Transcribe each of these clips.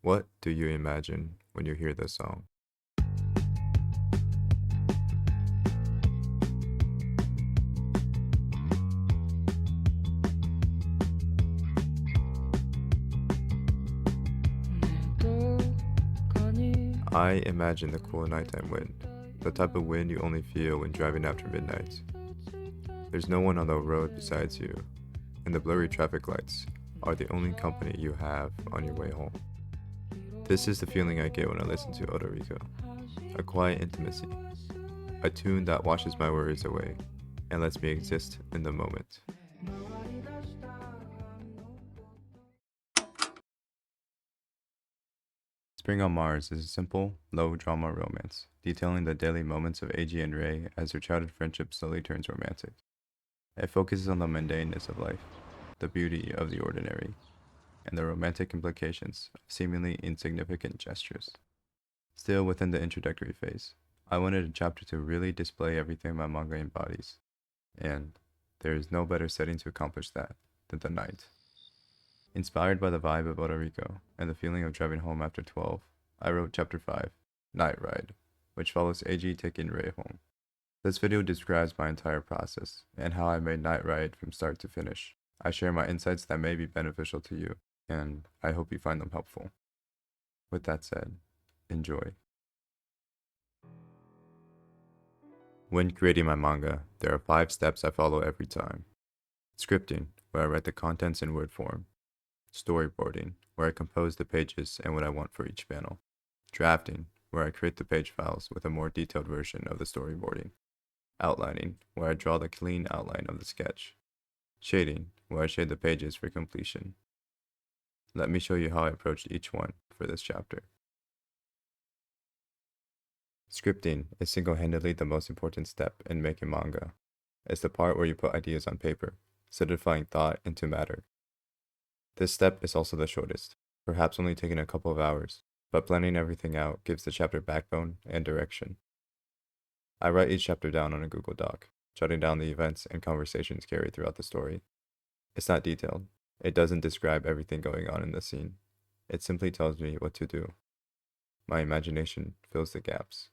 What do you imagine when you hear this song? I imagine the cool nighttime wind, the type of wind you only feel when driving after midnight. There's no one on the road besides you, and the blurry traffic lights are the only company you have on your way home. This is the feeling I get when I listen to Odoriko, a quiet intimacy, a tune that washes my worries away and lets me exist in the moment. Spring on Mars is a simple, low-drama romance, detailing the daily moments of Eiji and Rei as their childhood friendship slowly turns romantic. It focuses on the mundaneness of life, the beauty of the ordinary, and the romantic implications of seemingly insignificant gestures. Still within the introductory phase, I wanted a chapter to really display everything my manga embodies, and there is no better setting to accomplish that than the night. Inspired by the vibe of Odoriko and the feeling of driving home after 12, I wrote Chapter 5, Night Ride, which follows Eiji taking Rei home. This video describes my entire process and how I made Night Ride from start to finish. I share my insights that may be beneficial to you, and I hope you find them helpful. With that said, enjoy. When creating my manga, there are 5 steps I follow every time. Scripting, where I write the contents in word form. Storyboarding, where I compose the pages and what I want for each panel. Drafting, where I create the page files with a more detailed version of the storyboarding. Outlining, where I draw the clean outline of the sketch. Shading, where I shade the pages for completion. Let me show you how I approached each one for this chapter. Scripting is single-handedly the most important step in making manga. It's the part where you put ideas on paper, solidifying thought into matter. This step is also the shortest, perhaps only taking a couple of hours, but planning everything out gives the chapter backbone and direction. I write each chapter down on a Google Doc, jotting down the events and conversations carried throughout the story. It's not detailed. It doesn't describe everything going on in the scene. It simply tells me what to do. My imagination fills the gaps.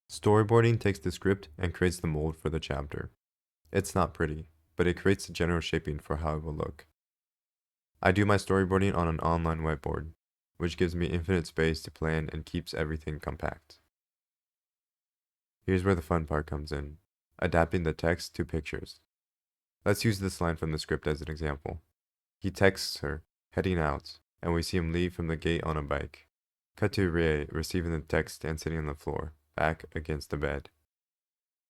Storyboarding takes the script and creates the mold for the chapter. It's not pretty, but it creates the general shaping for how it will look. I do my storyboarding on an online whiteboard, which gives me infinite space to plan and keeps everything compact. Here's where the fun part comes in, adapting the text to pictures. Let's use this line from the script as an example. He texts her, heading out, and we see him leave from the gate on a bike. Cut to Rie receiving the text and sitting on the floor, back against the bed.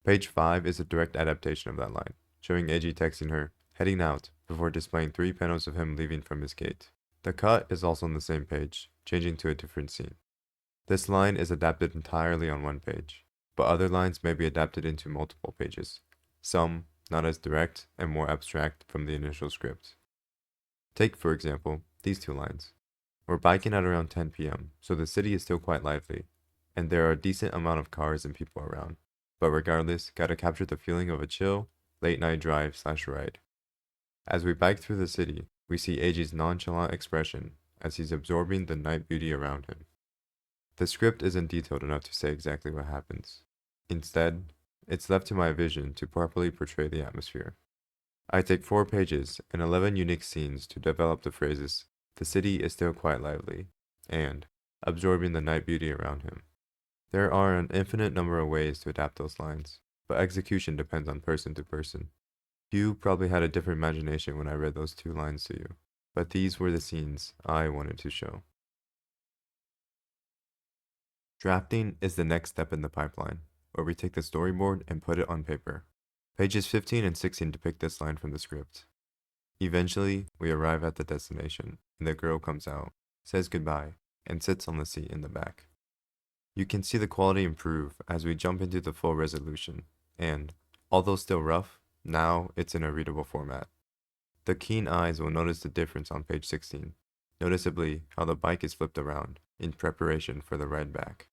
Page 5 is a direct adaptation of that line, showing Eiji texting her, heading out, before displaying 3 panels of him leaving from his gate. The cut is also on the same page, changing to a different scene. This line is adapted entirely on one page, but other lines may be adapted into multiple pages, some not as direct and more abstract from the initial script. Take, for example, these 2 lines. We're biking at around 10 p.m., so the city is still quite lively, and there are a decent amount of cars and people around. But regardless, gotta capture the feeling of a chill, late-night drive/ride. As we bike through the city, we see Eiji's nonchalant expression as he's absorbing the night beauty around him. The script isn't detailed enough to say exactly what happens. Instead, it's left to my vision to properly portray the atmosphere. I take 4 pages and 11 unique scenes to develop the phrases, "The city is still quite lively," and "absorbing the night beauty around him." There are an infinite number of ways to adapt those lines, but execution depends on person to person. You probably had a different imagination when I read those 2 lines to you, but these were the scenes I wanted to show. Drafting is the next step in the pipeline, where we take the storyboard and put it on paper. Pages 15 and 16 depict this line from the script. Eventually, we arrive at the destination, and the girl comes out, says goodbye, and sits on the seat in the back. You can see the quality improve as we jump into the full resolution, and, although still rough, now it's in a readable format. The keen eyes will notice the difference on page 16, noticeably how the bike is flipped around in preparation for the ride back.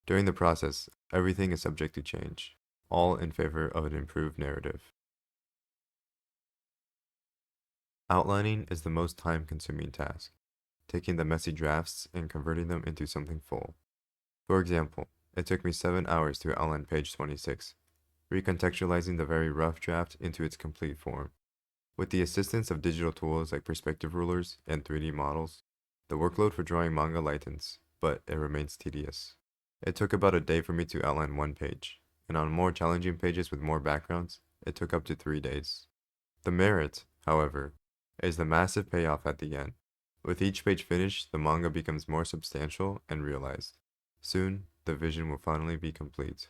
During the process, everything is subject to change, all in favor of an improved narrative. Outlining is the most time-consuming task, taking the messy drafts and converting them into something full. For example, it took me 7 hours to outline page 26, recontextualizing the very rough draft into its complete form. With the assistance of digital tools like perspective rulers and 3D models, the workload for drawing manga lightens, but it remains tedious. It took about a day for me to outline one page, and on more challenging pages with more backgrounds, it took up to 3 days. The merit, however, is the massive payoff at the end. With each page finished, the manga becomes more substantial and realized. Soon, the vision will finally be complete.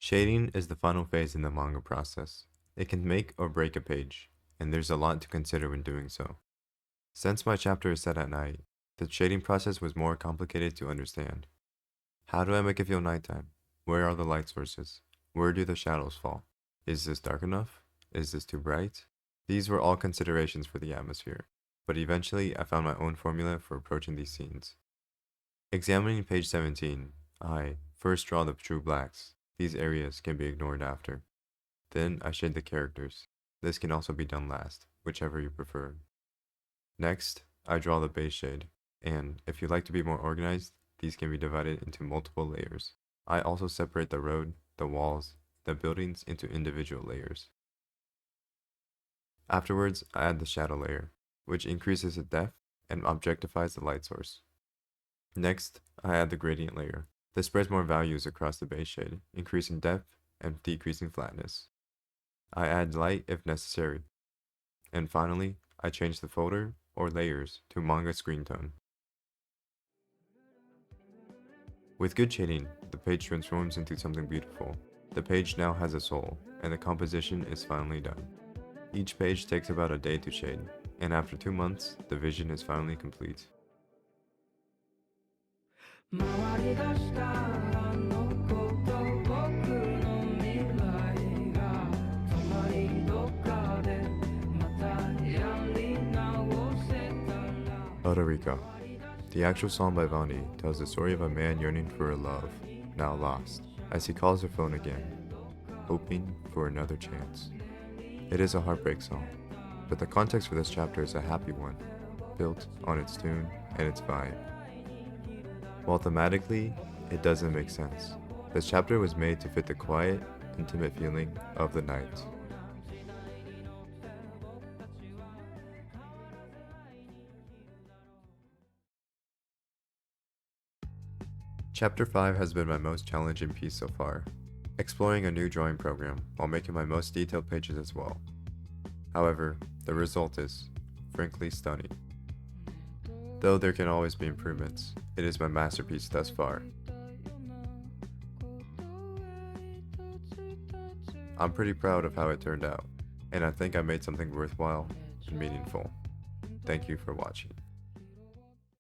Shading is the final phase in the manga process. It can make or break a page, and there's a lot to consider when doing so. Since my chapter is set at night, the shading process was more complicated to understand. How do I make it feel nighttime? Where are the light sources? Where do the shadows fall? Is this dark enough? Is this too bright? These were all considerations for the atmosphere, but eventually I found my own formula for approaching these scenes. Examining page 17, I first draw the true blacks. These areas can be ignored after. Then I shade the characters. This can also be done last, whichever you prefer. Next, I draw the base shade, and if you like to be more organized, these can be divided into multiple layers. I also separate the road, the walls, the buildings into individual layers. Afterwards, I add the shadow layer, which increases the depth and objectifies the light source. Next, I add the gradient layer. This spreads more values across the base shade, increasing depth and decreasing flatness. I add light if necessary. And finally, I change the folder or layers to manga screen tone. With good shading, the page transforms into something beautiful. The page now has a soul, and the composition is finally done. Each page takes about a day to shade, and after 2 months, the vision is finally complete. Odorika. The actual song by Vani tells the story of a man yearning for a love, now lost, as he calls her phone again, hoping for another chance. It is a heartbreak song, but the context for this chapter is a happy one, built on its tune and its vibe. While thematically, it doesn't make sense. This chapter was made to fit the quiet, intimate feeling of the night. Chapter 5 has been my most challenging piece so far, exploring a new drawing program while making my most detailed pages as well. However, the result is, frankly, stunning. Though there can always be improvements, it is my masterpiece thus far. I'm pretty proud of how it turned out, and I think I made something worthwhile and meaningful. Thank you for watching.